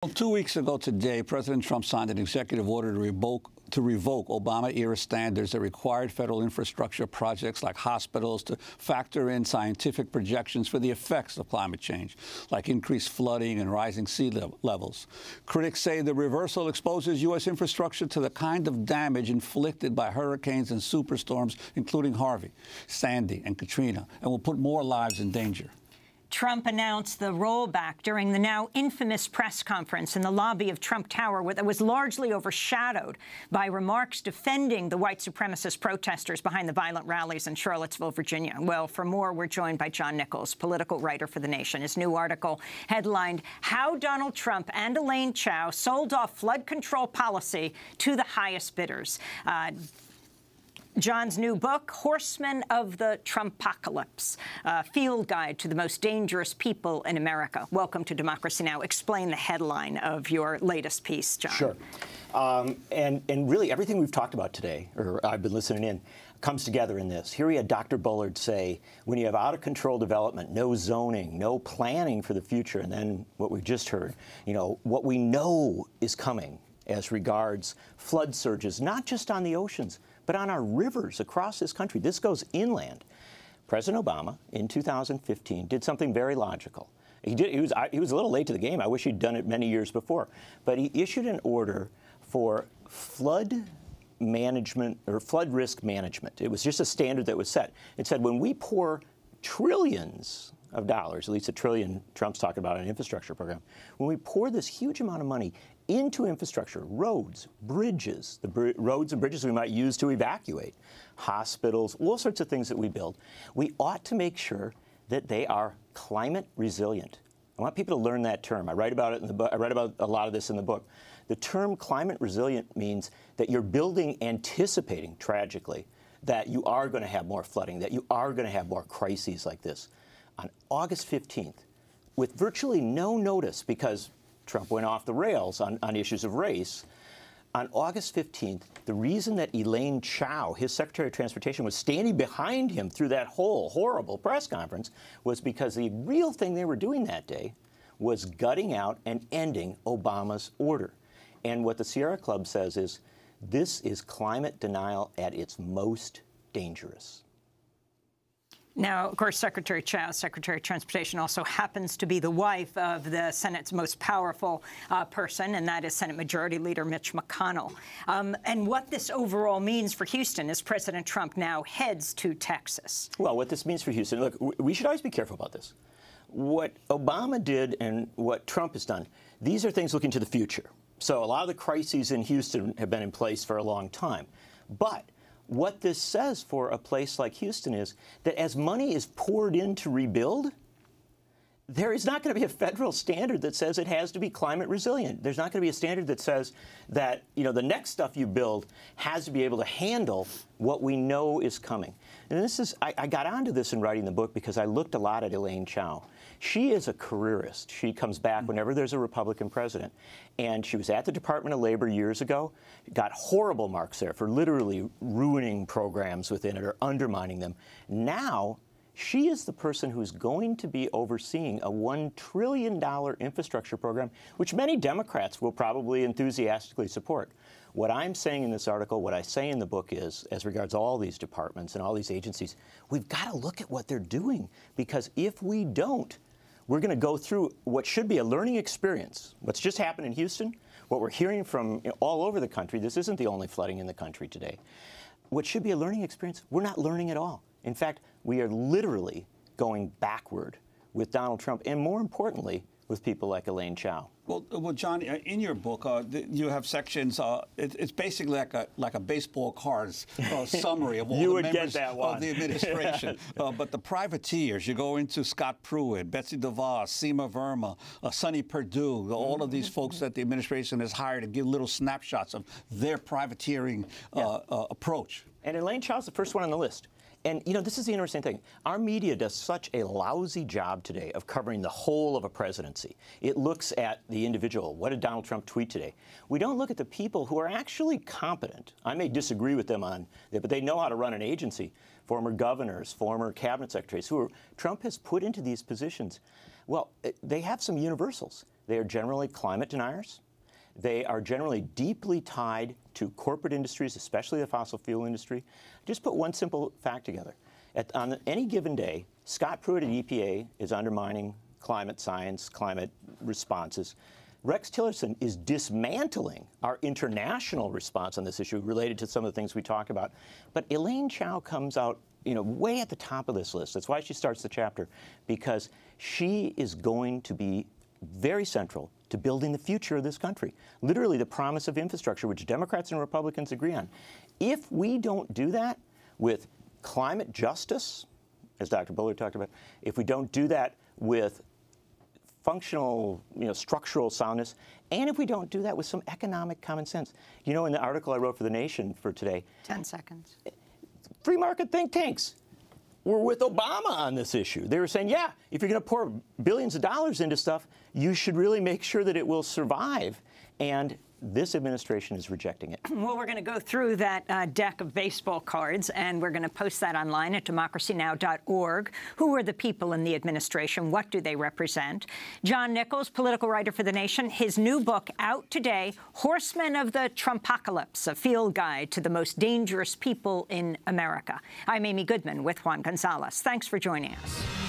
Well, 2 weeks ago today, President Trump signed an executive order to revoke Obama-era standards that required federal infrastructure projects like hospitals to factor in scientific projections for the effects of climate change, like increased flooding and rising sea levels. Critics say the reversal exposes U.S. infrastructure to the kind of damage inflicted by hurricanes and superstorms, including Harvey, Sandy, and Katrina, and will put more lives in danger. Trump announced the rollback during the now infamous press conference in the lobby of Trump Tower that was largely overshadowed by remarks defending the white supremacist protesters behind the violent rallies in Charlottesville, Virginia. Well, for more, we're joined by John Nichols, political writer for The Nation. His new article headlined, "How Donald Trump and Elaine Chao Sold Off Flood Control Policy to the Highest Bidders." John's new book, Horsemen of the Trumpocalypse, a field guide to the most dangerous people in America. Welcome to Democracy Now! Explain the headline of your latest piece, John. Sure. And really everything we've talked about today, or I've been listening in, comes together in this. Here we had Dr. Bullard say, when you have out-of-control development, no zoning, no planning for the future, and then what we just heard, what we know is coming as regards flood surges, not just on the oceans, but on our rivers across this country. This goes inland. President Obama, in 2015, did something very logical. He was a little late to the game. I wish he'd done it many years before. But he issued an order for flood management, or flood risk management. It was just a standard that was set. It said when we pour trillions of dollars, at least $1 trillion Trump's talking about an infrastructure program, when we pour this huge amount of money into infrastructure, roads, bridges, roads and bridges we might use to evacuate, hospitals, all sorts of things that we build, we ought to make sure that they are climate resilient. I want people to learn that term. I write about it in the book. I write about a lot of this in the book. The term climate resilient means that you're building anticipating, tragically, that you are going to have more flooding, that you are going to have more crises like this. On August 15th, with virtually no notice, because Trump went off the rails on issues of race, on August 15th, the reason that Elaine Chao, his Secretary of Transportation, was standing behind him through that whole horrible press conference was because the real thing they were doing that day was gutting out and ending Obama's order. And what the Sierra Club says is, this is climate denial at its most dangerous. Now, of course, Secretary Chao, Secretary of Transportation, also happens to be the wife of the Senate's most powerful person, and that is Senate Majority Leader Mitch McConnell. And what this overall means for Houston as President Trump now heads to Texas. Well, what this means for Houston, look, we should always be careful about this. What Obama did and what Trump has done, these are things looking to the future. So a lot of the crises in Houston have been in place for a long time. But what this says for a place like Houston is that as money is poured in to rebuild, there is not going to be a federal standard that says it has to be climate resilient. There's not going to be a standard that says that, the next stuff you build has to be able to handle what we know is coming. And this is, I got onto this in writing the book because I looked a lot at Elaine Chao. She is a careerist. She comes back whenever there's a Republican president. And she was at the Department of Labor years ago, got horrible marks there for literally ruining programs within it or undermining them. Now, she is the person who's going to be overseeing a $1 trillion infrastructure program, which many Democrats will probably enthusiastically support. What I'm saying in this article, what I say in the book is, as regards all these departments and all these agencies, we've got to look at what they're doing, because if we don't, we're going to go through what should be a learning experience. What's just happened in Houston, what we're hearing from all over the country, this isn't the only flooding in the country today. What should be a learning experience, we're not learning at all. In fact, we are literally going backward with Donald Trump, and more importantly, with people like Elaine Chao. Well, John, in your book, you have sections. It's basically like a baseball card's summary of all the members of the administration. But the privateers, you go into Scott Pruitt, Betsy DeVos, Seema Verma, Sonny Perdue, all of these folks that the administration has hired to give little snapshots of their privateering approach. And Elaine Chao's the first one on the list. And, this is the interesting thing. Our media does such a lousy job today of covering the whole of a presidency. It looks at the individual. What did Donald Trump tweet today? We don't look at the people who are actually competent. I may disagree with them on it, but they know how to run an agency. Former governors, former cabinet secretaries, Trump has put into these positions. Well, they have some universals. They are generally climate deniers. They are generally deeply tied to corporate industries, especially the fossil fuel industry. Just put one simple fact together. On any given day, Scott Pruitt at EPA is undermining climate science, climate responses. Rex Tillerson is dismantling our international response on this issue related to some of the things we talk about. But Elaine Chao comes out, way at the top of this list. That's why she starts the chapter, because she is going to be very central to building the future of this country. Literally the promise of infrastructure, which Democrats and Republicans agree on. If we don't do that with climate justice, as Dr. Bullard talked about, if we don't do that with functional, structural soundness, and if we don't do that with some economic common sense. In the article I wrote for The Nation for today, 10 seconds. Free market think tanks were with Obama on this issue. They were saying, yeah, if you're going to pour billions of dollars into stuff, you should really make sure that it will survive. And this administration is rejecting it. Well, we're going to go through that deck of baseball cards, and we're going to post that online at democracynow.org. Who are the people in the administration? What do they represent? John Nichols, political writer for The Nation, his new book out today, Horsemen of the Trumpocalypse, a field guide to the most dangerous people in America. I'm Amy Goodman with Juan Gonzalez. Thanks for joining us.